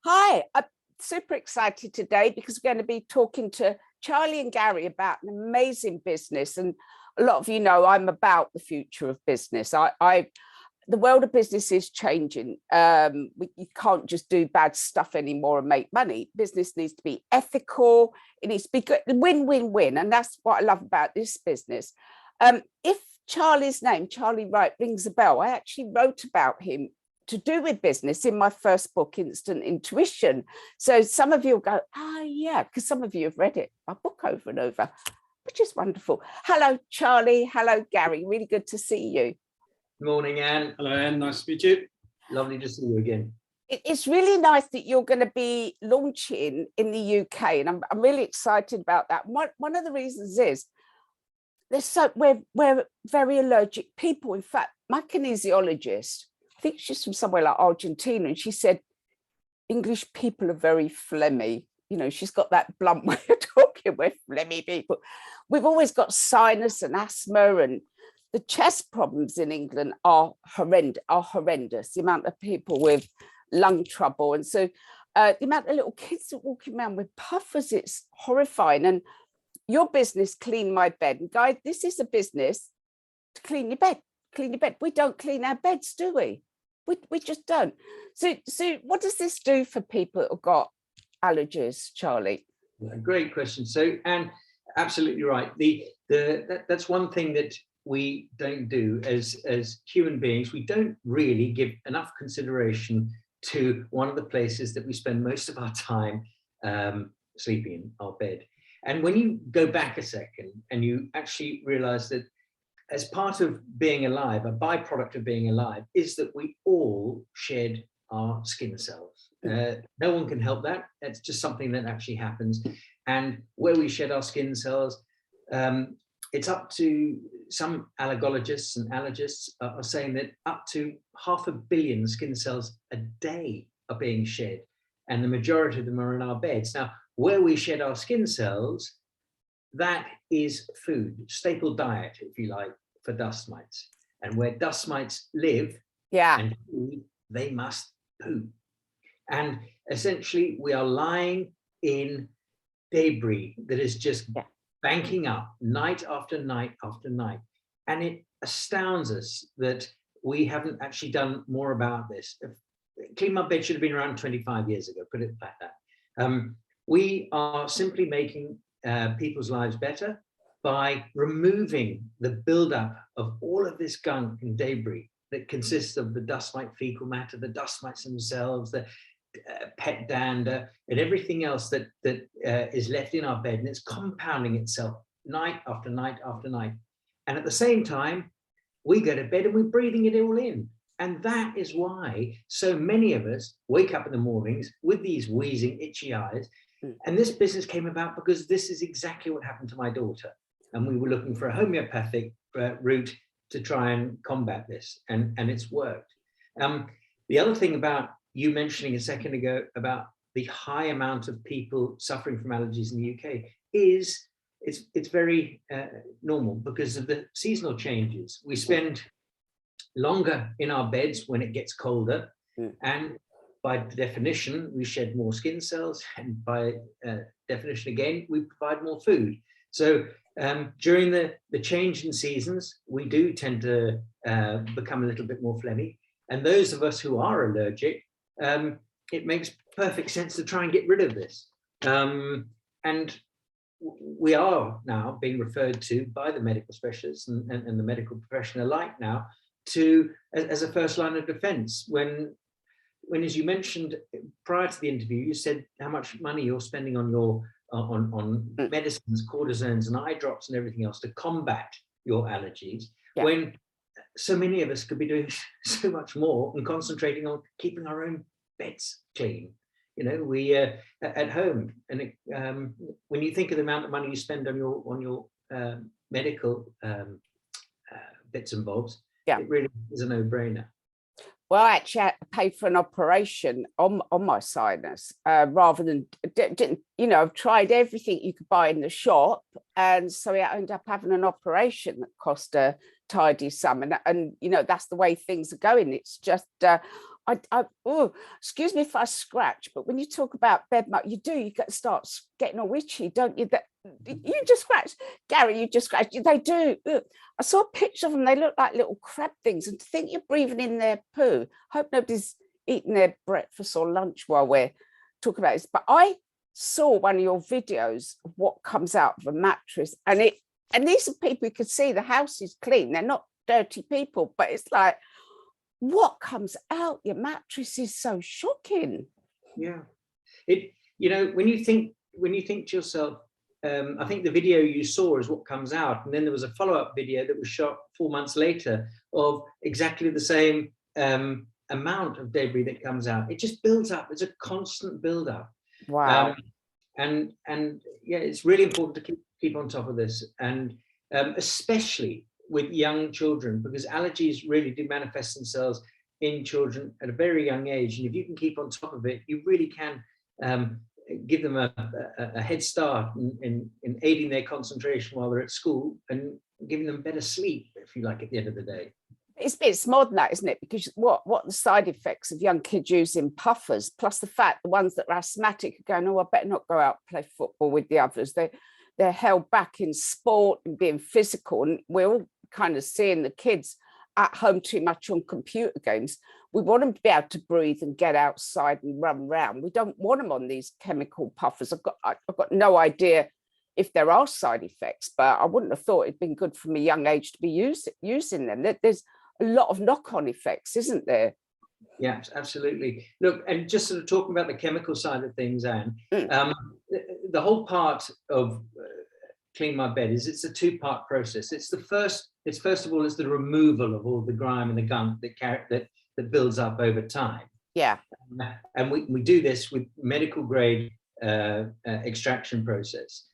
Hi, I'm super excited today because we're going to be talking to Charlie and Gary about an amazing business. And a lot of you know I'm about the future of business. The world of business is changing. You can't just do bad stuff anymore and make money. Business needs to be ethical. It needs to be good, win-win-win. And that's what I love about this business. If Charlie's name, Charlie Wright, rings a bell, I actually wrote about him to do with business in my first book, Instant Intuition. So some of you will go, yeah, because some of you have read it, my book over and over, which is wonderful. Hello, Charlie. Hello, Gary. Really good to see you. Good morning, Anne. Hello, Anne. Nice to meet you. Lovely to see you again. It's really nice that you're going to be launching in the UK, and I'm really excited about that. One of the reasons is we're very allergic people. In fact, my kinesiologist, I think she's from somewhere like Argentina, and she said English people are very phlegmy. You know, she's got that blunt way of talking. We're phlegmy people. We've always got sinus and asthma, and the chest problems in England are horrendous. The amount of people with lung trouble, and so the amount of little kids that walking around with puffers, it's horrifying. And your business, CleanMyBed, and guys, this is a business to clean your bed. Clean your bed. We don't clean our beds, do we? We just don't. So what does this do for people that have got allergies, Charlie? Great question. So, Anne, absolutely right. That's one thing that we don't do as human beings. We don't really give enough consideration to one of the places that we spend most of our time sleeping in, our bed. And when you go back a second and you actually realize that as part of being alive, a byproduct of being alive is that we all shed our skin cells. No one can help that. It's just something that actually happens. And where we shed our skin cells, it's up to some allergologists and allergists are saying that up to 500 million skin cells a day are being shed. And the majority of them are in our beds. Now, where we shed our skin cells, that is food, staple diet, if you like, for dust mites. And where dust mites live, and food, they must poo. And essentially, we are lying in debris that is just banking up night after night after night. And it astounds us that we haven't actually done more about this. CleanMyBed should have been around 25 years ago, put it like that. We are simply making people's lives better by removing the buildup of all of this gunk and debris that consists of the dust mite fecal matter, the dust mites themselves, the pet dander, and everything else that is left in our bed, and it's compounding itself night after night after night. And at the same time, we go to bed and we're breathing it all in. And that is why so many of us wake up in the mornings with these wheezing, itchy eyes. And this business came about because this is exactly what happened to my daughter. And we were looking for a homeopathic route to try and combat this. And it's worked. The other thing about you mentioning a second ago about the high amount of people suffering from allergies in the UK is it's very normal because of the seasonal changes. We spend longer in our beds when it gets colder, and by definition, we shed more skin cells, and by definition again, we provide more food. So during the change in seasons, we do tend to become a little bit more phlegmy. And those of us who are allergic, it makes perfect sense to try and get rid of this. And we are now being referred to by the medical specialists and the medical profession alike now as a first line of defense. When, as you mentioned prior to the interview, you said how much money you're spending on your on medicines, cortisones and eye drops and everything else to combat your allergies, when so many of us could be doing so much more and concentrating on keeping our own beds clean. You know, we at home, and when you think of the amount of money you spend on your medical bits and bobs, it really is a no-brainer. Well, actually, I paid for an operation on my sinus rather than, you know, I've tried everything you could buy in the shop. And so I ended up having an operation that cost a tidy sum. And you know, that's the way things are going. It's just oh, excuse me if I scratch, but when you talk about bed mat, you start getting all itchy, don't you? That you just scratch, Gary, you just scratch. They do. Ugh. I saw a picture of them. They look like little crab things, and to think you're breathing in their poo. Hope nobody's eating their breakfast or lunch while we're talking about this. But I saw one of your videos of what comes out of a mattress, and these are people who could see the house is clean. They're not dirty people, but it's like, what comes out your mattress is so shocking. Yeah, when you think to yourself, I think the video you saw is what comes out, and then there was a follow-up video that was shot 4 months later of exactly the same amount of debris that comes out. It just builds up. It's a constant build-up. Wow. And yeah, it's really important to keep on top of this, and especially with young children, because allergies really do manifest themselves in children at a very young age. And if you can keep on top of it, you really can give them a head start in aiding their concentration while they're at school, and giving them better sleep, if you like, at the end of the day. It's more than that, isn't it? Because what the side effects of young kids using puffers, plus the fact the ones that are asthmatic are going, oh, I better not go out and play football with the others. They're held back in sport and being physical, and we're all kind of seeing the kids at home too much on computer games. We want them to be able to breathe and get outside and run around. We don't want them on these chemical puffers. I've got no idea if there are side effects, but I wouldn't have thought it'd been good from a young age to be using them. There's a lot of knock-on effects, isn't there? Yeah, absolutely. Look, and just sort of talking about the chemical side of things, Anne, the whole part of CleanMyBed is it's a two-part process. It's first of all, it's the removal of all the grime and the gunk that builds up over time. Yeah. And we do this with medical grade extraction process.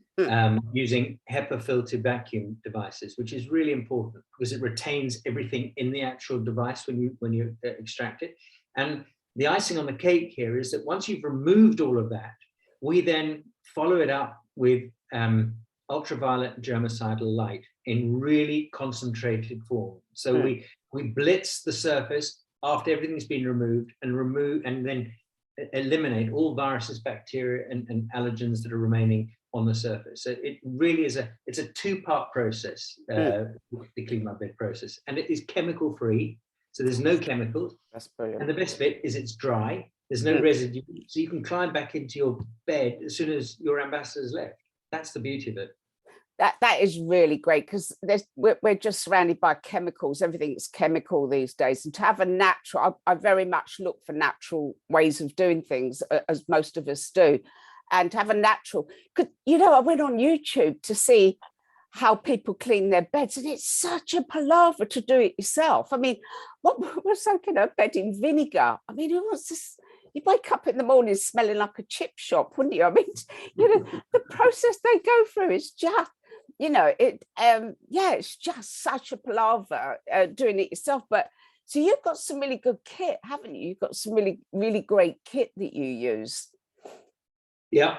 Using HEPA filtered vacuum devices, which is really important because it retains everything in the actual device when you extract it. And the icing on the cake here is that once you've removed all of that, we then follow it up with ultraviolet germicidal light in really concentrated form. So we blitz the surface after everything's been removed, and then eliminate all viruses, bacteria, and allergens that are remaining on the surface. So it really is it's a two-part process, the CleanMyBed process, and it is chemical free. So there's no chemicals. That's brilliant. And the best bit is it's dry. There's no residue, so you can climb back into your bed as soon as your ambassador's left. That's the beauty of it. That is really great, because we're just surrounded by chemicals. Everything's chemical these days, and to have a natural, I very much look for natural ways of doing things, as most of us do, and to have a natural, because I went on YouTube to see how people clean their beds, and it's such a palaver to do it yourself. I mean, what was soaking a bed in vinegar? I mean, who wants this? You wake up in the morning smelling like a chip shop, wouldn't you? I mean, the process they go through is just, it's just such a palaver doing it yourself. But so you've got some really good kit, haven't you? You've got some really, really great kit that you use. Yeah,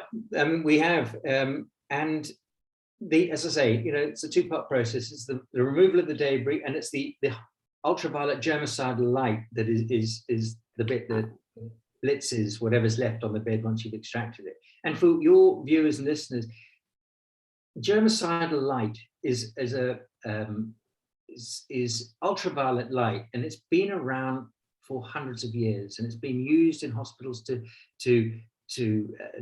we have. And as I say, it's a two-part process. It's the removal of the debris, and it's the ultraviolet germicidal light that is the bit that blitzes whatever's left on the bed once you've extracted it. And for your viewers and listeners, germicidal light is ultraviolet light, and it's been around for hundreds of years, and it's been used in hospitals to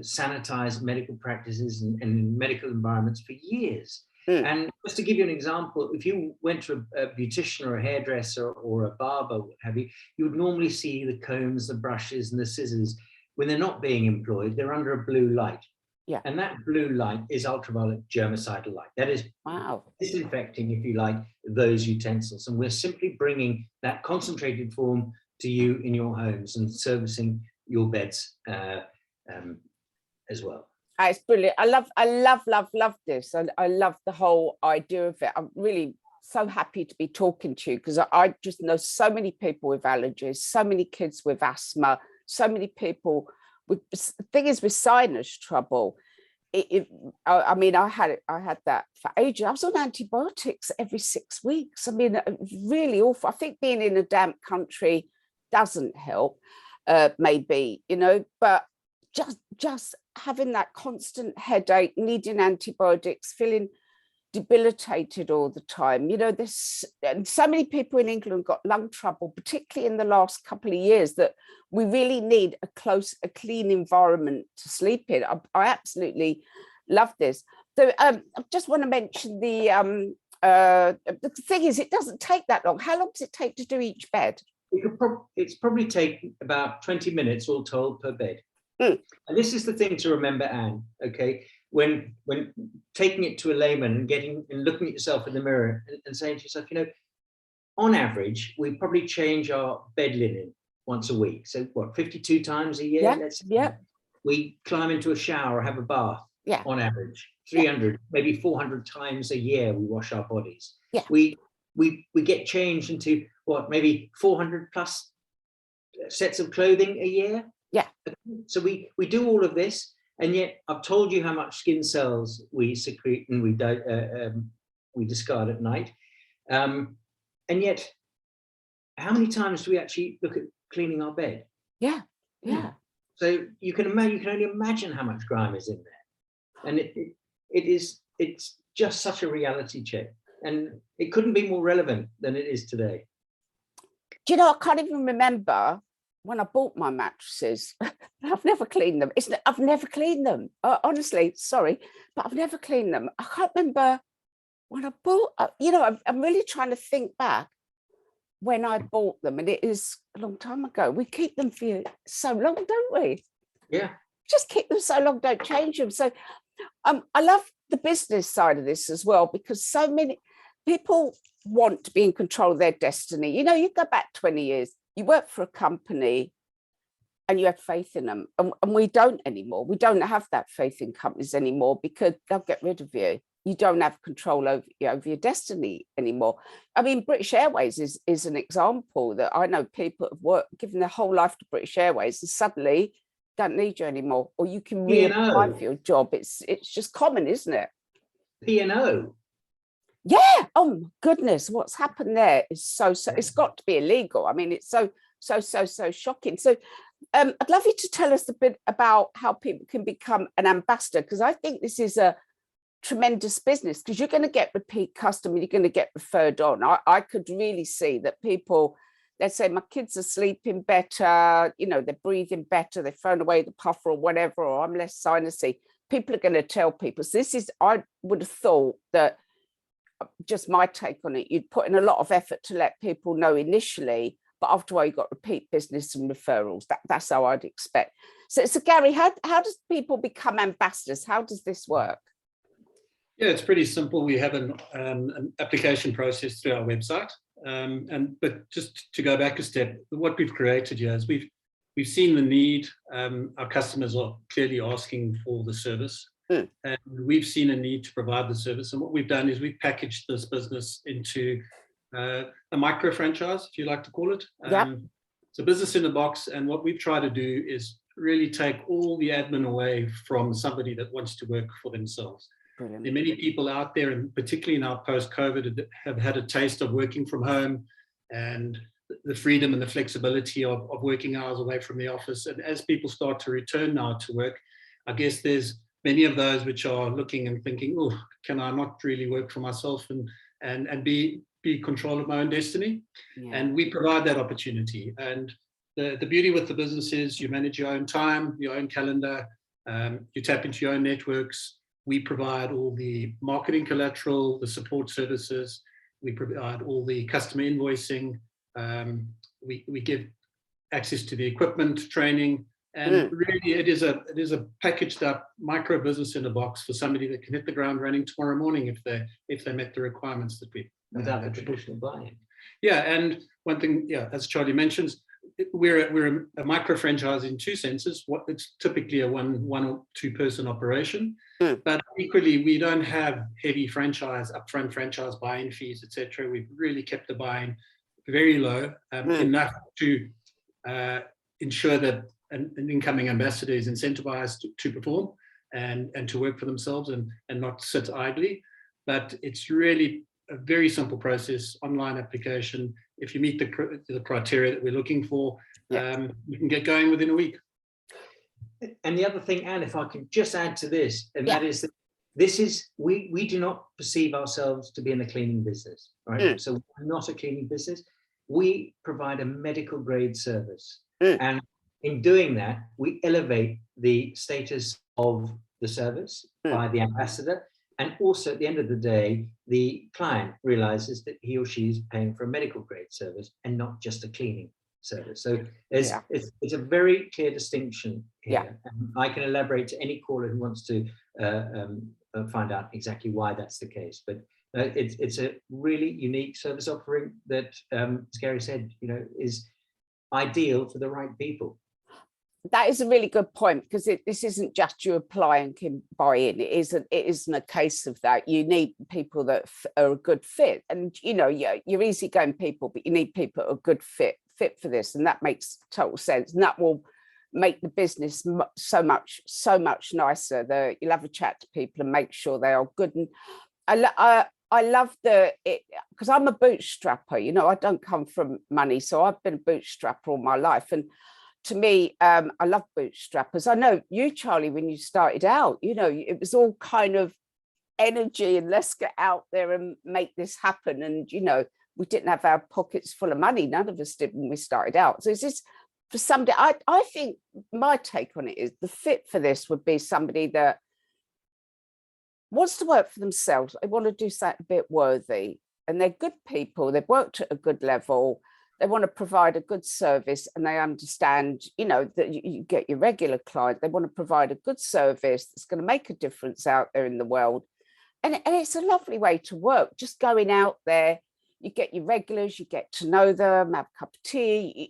sanitize medical practices and medical environments for years. And just to give you an example, if you went to a beautician or a hairdresser or a barber, what have you, you would normally see the combs, the brushes, and the scissors. When they're not being employed, they're under a blue light. Yeah. And that blue light is ultraviolet germicidal light. That is disinfecting, if you like, those utensils. And we're simply bringing that concentrated form to you in your homes and servicing your beds as well. It's brilliant. I love this. I love the whole idea of it. I'm really so happy to be talking to you, because I just know so many people with allergies, so many kids with asthma, so many people with, the thing is, with sinus trouble. I mean, I had that for ages. I was on antibiotics every 6 weeks. I mean, really awful. I think being in a damp country doesn't help, maybe, you know, but just having that constant headache, needing antibiotics, feeling debilitated all the time. You know, and so many people in England got lung trouble, particularly in the last couple of years, that we really need a clean environment to sleep in. I absolutely love this. So I just want to mention the thing is, it doesn't take that long. How long does it take to do each bed? It's probably take about 20 minutes all told per bed. And this is the thing to remember, Anne, okay? When taking it to a layman and looking at yourself in the mirror and saying to yourself, you know, on average, we probably change our bed linen once a week. So what, 52 times a year? Yeah. We climb into a shower or have a bath. Yeah. On average, 300, maybe 400 times a year we wash our bodies. Yeah. We get changed into what, maybe 400 plus sets of clothing a year. Yeah. So we do all of this, and yet I've told you how much skin cells we secrete and we discard at night, and yet how many times do we actually look at cleaning our bed? Yeah. So you can only imagine how much grime is in there. And it's just such a reality check, and it couldn't be more relevant than it is today. Do you know, I can't even remember when I bought my mattresses. I've never cleaned them. I've never cleaned them. Honestly, sorry, but I've never cleaned them. I can't remember when I bought, you know, I'm really trying to think back when I bought them, and it is a long time ago. We keep them for so long, don't we? Yeah. Just keep them so long, don't change them. So I love the business side of this as well, because so many people want to be in control of their destiny. You know, you go back 20 years, you work for a company and you had faith in them, and we don't anymore. We don't have that faith in companies anymore, because they'll get rid of you. You don't have control over your destiny anymore. I mean, British Airways is an example that I know people have given their whole life to British Airways, and suddenly don't need you anymore, or you can reapply for your job. It's just common, isn't it? P&O. Yeah. Oh my goodness, what's happened there is so it's got to be illegal. I mean, it's so shocking. So I'd love you to tell us a bit about how people can become an ambassador, because I think this is a tremendous business, because you're going to get repeat customer, you're going to get referred on. I could really see that people, they say, my kids are sleeping better, you know, they're breathing better, they've thrown away the puffer or whatever, or I'm less sinusy. People are going to tell people. So this is, I would have thought that, just my take on it, you'd put in a lot of effort to let people know initially, but after a while you got repeat business and referrals. That's how I'd expect. So Gary, how does people become ambassadors? How does this work? Yeah, it's pretty simple. We have an application process through our website. But just to go back a step, what we've created here is we've seen the need. Our customers are clearly asking for the service, and we've seen a need to provide the service. And what we've done is we've packaged this business into a micro franchise, if you like to call it. It's a business in a box. And what we've tried to do is really take all the admin away from somebody that wants to work for themselves. Brilliant. There are many people out there, and particularly now post-COVID, have had a taste of working from home and the freedom and the flexibility of working hours away from the office. And as people start to return now to work, I guess there's many of those which are looking and thinking, oh, can I not really work for myself and be control of my own destiny? Yeah. And we provide that opportunity. And the beauty with the business is you manage your own time, your own calendar, you tap into your own networks. We provide all the marketing collateral, the support services. We provide all the customer invoicing. We give access to the equipment, training, and really it is a packaged up micro business in a box for somebody that can hit the ground running tomorrow morning if they met the requirements that we without the traditional buy-in. Yeah, and one thing, as Charlie mentions, we're a micro franchise in two senses. It's typically a one or two person operation, but equally we don't have heavy upfront franchise buy-in fees, etc. We've really kept the buy-in very low, enough to ensure that an incoming ambassador is incentivized to perform and to work for themselves and not sit idly. But it's really a very simple process, online application. If you meet the criteria that we're looking for, you can get going within a week. And the other thing, Anne, if I could just add to this, and that is that we do not perceive ourselves to be in the cleaning business, right? So we're not a cleaning business. We provide a medical grade service. And in doing that, we elevate the status of the service by the ambassador. And also at the end of the day, the client realizes that he or she is paying for a medical grade service and not just a cleaning service. So it's a very clear distinction here. And I can elaborate to any caller who wants to find out exactly why that's the case. But it's a really unique service offering that, as Gary said, is ideal for the right people. That is a really good point, because this isn't just you apply and can buy in. It isn't a case of that. You need people that are a good fit, and you're easygoing people, but you need people who are a good fit for this, and that makes total sense, and that will make the business so much nicer. You'll have a chat to people and make sure they are good. And I love because I'm a bootstrapper. I don't come from money, so I've been a bootstrapper all my life, and to me, I love bootstrappers. I know you, Charlie, when you started out, it was all kind of energy and let's get out there and make this happen. And, we didn't have our pockets full of money. None of us did when we started out. So is this for somebody, I think my take on it is the fit for this would be somebody that wants to work for themselves. They want to do something a bit worthy, and they're good people. They've worked at a good level. They want to provide a good service, and they understand, that you get your regular client. They want to provide a good service that's going to make a difference out there in the world. And it's a lovely way to work, just going out there. You get your regulars, you get to know them, have a cup of tea.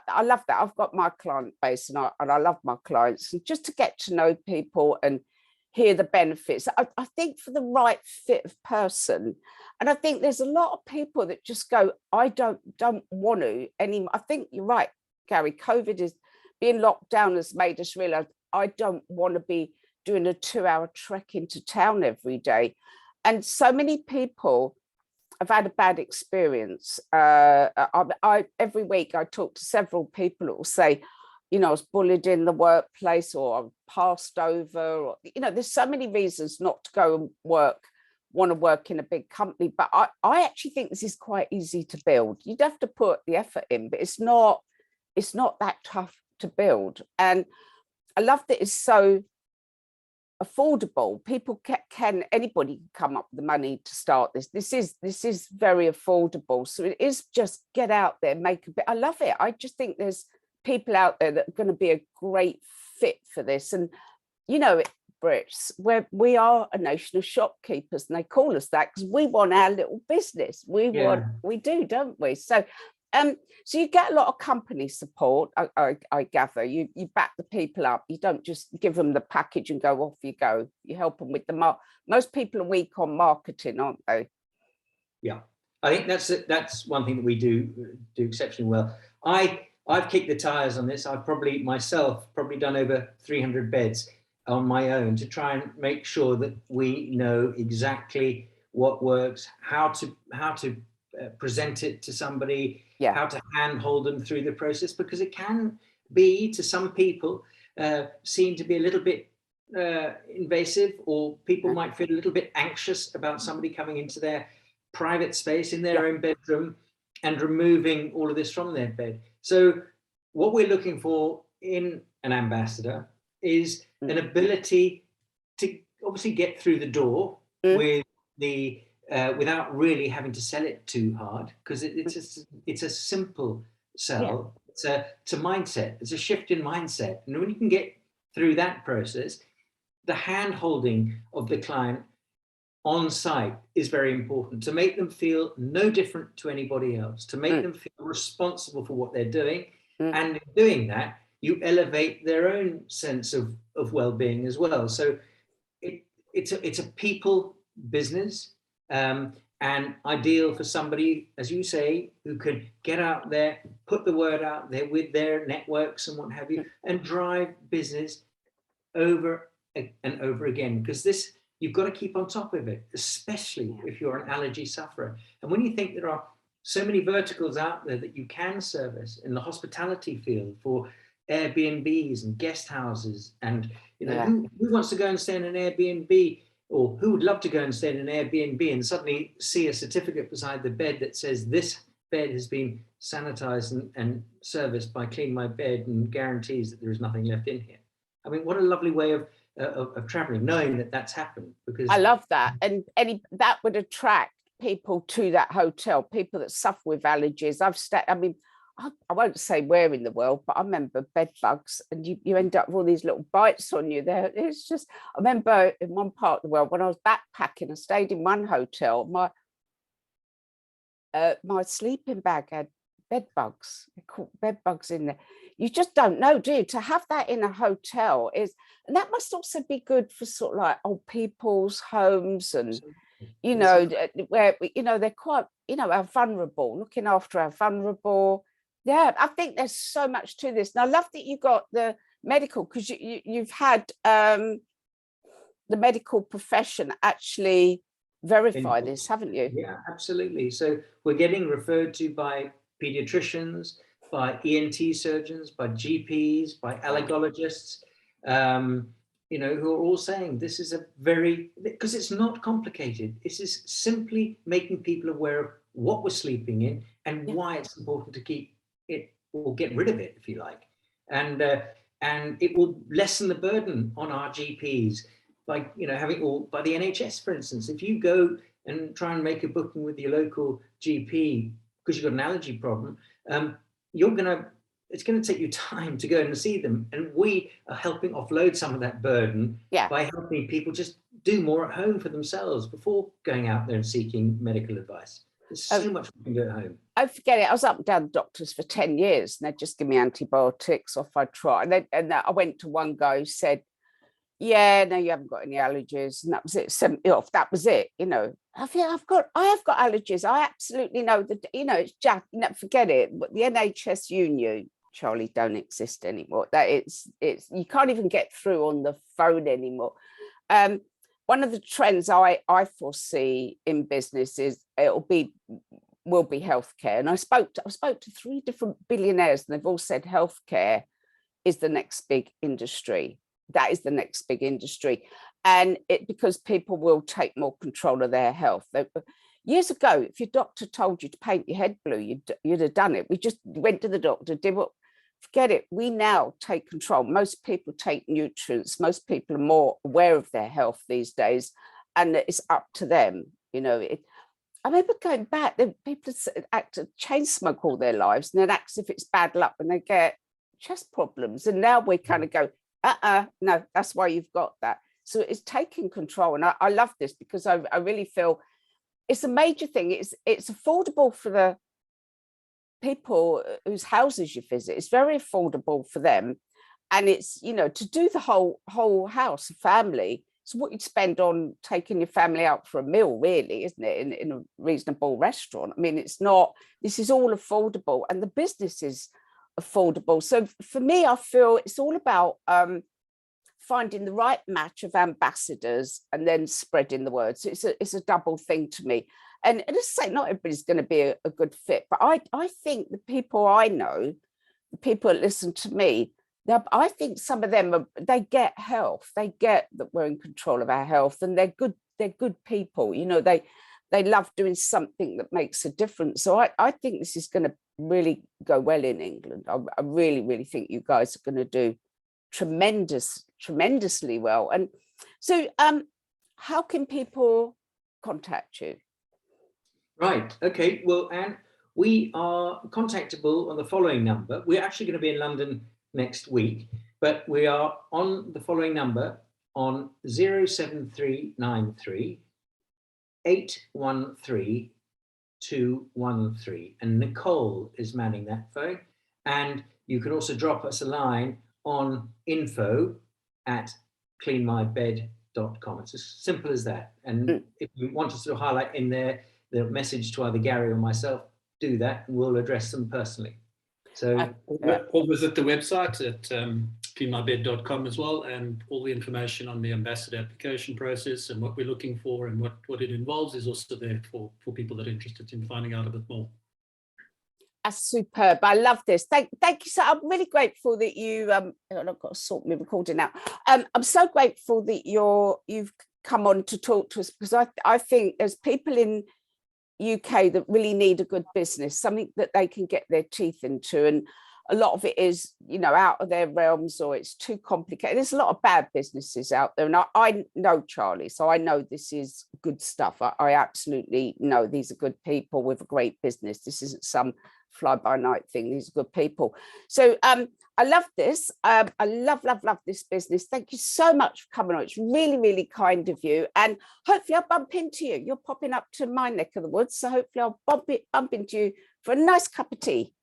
I love that. I've got my client base, and I love my clients. And just to get to know people and hear the benefits. I think for the right fit of person, and I think there's a lot of people that just go, I don't want to anymore. I think you're right, Gary. COVID is being locked down has made us realize I don't want to be doing a 2-hour trek into town every day. And so many people have had a bad experience. Every week I talk to several people that will say, I was bullied in the workplace, or I'm passed over, or, there's so many reasons not to go and want to work in a big company. But I actually think this is quite easy to build. You'd have to put the effort in, but it's not that tough to build. And I love that it's so affordable. People anybody can come up with the money to start this. This is very affordable. So it is just get out there, make a bit. I love it. I just think there's people out there that are going to be a great fit for this. And Brits, we are a nation of shopkeepers, and they call us that because we want our little business. We do, don't we? So so you get a lot of company support. I gather you back the people up. You don't just give them the package and go off you go. You help them with the most people are weak on marketing, aren't they? Yeah, I think that's one thing that we do exceptionally well. I've kicked the tires on this. I've probably done over 300 beds on my own to try and make sure that we know exactly what works, how to present it to somebody, how to handhold them through the process, because it can be, to some people, seen to be a little bit invasive, or people might feel a little bit anxious about somebody coming into their private space in their own bedroom and removing all of this from their bed. So what we're looking for in an ambassador is an ability to obviously get through the door with the without really having to sell it too hard, because it's a simple sell. It's a mindset. It's a shift in mindset, and when you can get through that process, the hand holding of the client on site is very important, to make them feel no different to anybody else, to make them feel responsible for what they're doing. And in doing that, you elevate their own sense of well-being as well. So it's a people business, and ideal for somebody, as you say, who can get out there, put the word out there with their networks and what have you, and drive business over and over again. Because you've got to keep on top of it, especially if you're an allergy sufferer. And when you think there are so many verticals out there that you can service in the hospitality field for Airbnbs and guest houses, and who wants to go and stay in an Airbnb, or who would love to go and stay in an Airbnb and suddenly see a certificate beside the bed that says this bed has been sanitized and serviced by CleanMyBed and guarantees that there is nothing left in here. I mean, what a lovely way of traveling, knowing that that's happened. Because I love that, and that would attract people to that hotel, people that suffer with allergies. I mean, I won't say where in the world, but I remember bed bugs, and you end up with all these little bites on you there. It's just, I remember in one part of the world when I was backpacking, I stayed in one hotel, my sleeping bag had bed bugs. They caught bed bugs in there. You just don't know, do you? To have that in a hotel and that must also be good for sort of like old people's homes, and where they're quite are vulnerable, looking after our vulnerable. Yeah, I think there's so much to this, and I love that you got the medical, because you've had the medical profession actually verify this, haven't you? Yeah, absolutely. So we're getting referred to by pediatricians, by ENT surgeons, by GPs, by allergologists, who are all saying this is because it's not complicated. This is simply making people aware of what we're sleeping in and why it's important to keep it or get rid of it, if you like. And it will lessen the burden on our GPs by, having by the NHS, for instance. If you go and try and make a booking with your local GP because you've got an allergy problem, it's going to take you time to go and see them. And we are helping offload some of that burden by helping people just do more at home for themselves before going out there and seeking medical advice. There's so much we can do at home. I forget it. I was up and down the doctors for 10 years, and they'd just give me antibiotics off I try. And I went to one guy who said, yeah, no, you haven't got any allergies. And that was it. Sent me off. That was it. I think I have got allergies. I absolutely know that, it's just, forget it. But the NHS union, Charlie, don't exist anymore. That it's you can't even get through on the phone anymore. One of the trends I foresee in business is will be healthcare. And I spoke to 3 different billionaires, and they've all said healthcare is the next big industry. That is the next big industry. And because people will take more control of their health. Years ago, if your doctor told you to paint your head blue, you'd have done it. We just went to the doctor, forget it. We now take control. Most people take nutrients. Most people are more aware of their health these days, and it's up to them. I remember going back, people chain smoke all their lives, and then act as if it's bad luck when they get chest problems. And now we kind of go, no, that's why you've got that. So it's taking control. And I love this, because I really feel it's a major thing. It's affordable for the people whose houses you visit. It's very affordable for them. And it's, to do the whole house, family, it's what you'd spend on taking your family out for a meal, really, isn't it? In a reasonable restaurant. I mean, this is all affordable, and the business is affordable. So for me, I feel it's all about finding the right match of ambassadors and then spreading the word. So it's a double thing to me. And as I say, not everybody's going to be a good fit, but I think the people I know, the people that listen to me, I think some of them they get health. They get that we're in control of our health, and they're good people. They love doing something that makes a difference. So I think this is going to really go well in England. I really, really think you guys are going to do tremendously well. And so how can people contact you? Right. Okay. Well, Anne, we are contactable on the following number. We're actually going to be in London next week, but we are on the following number on 07393 813 213, and Nicole is manning that phone. And you can also drop us a line on info@cleanmybed.com. It's as simple as that. And if you want us to highlight in there the message to either Gary or myself, do that, and we'll address them personally. So or visit the website at CleanMyBed.com as well, and all the information on the ambassador application process and what we're looking for and what it involves is also there for people that are interested in finding out a bit more. That's superb. I love this. Thank you. So I'm really grateful that you I've got to sort my recording out. I'm so grateful that you've come on to talk to us, because I think there's people in UK that really need a good business, something that they can get their teeth into, and a lot of it is, you know, out of their realms, or it's too complicated. There's a lot of bad businesses out there, and I know Charlie, so I know this is good stuff. I absolutely know these are good people with a great business. This isn't some fly-by-night thing. These are good people. So I love this. I love this business. Thank you so much for coming on. It's really, really kind of you. And hopefully I'll bump into you. You're popping up to my neck of the woods. So hopefully I'll bump into you for a nice cup of tea.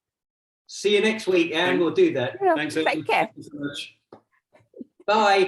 see you next week, and we'll do that. Yeah, Thanks, take care. Thanks so much. Bye.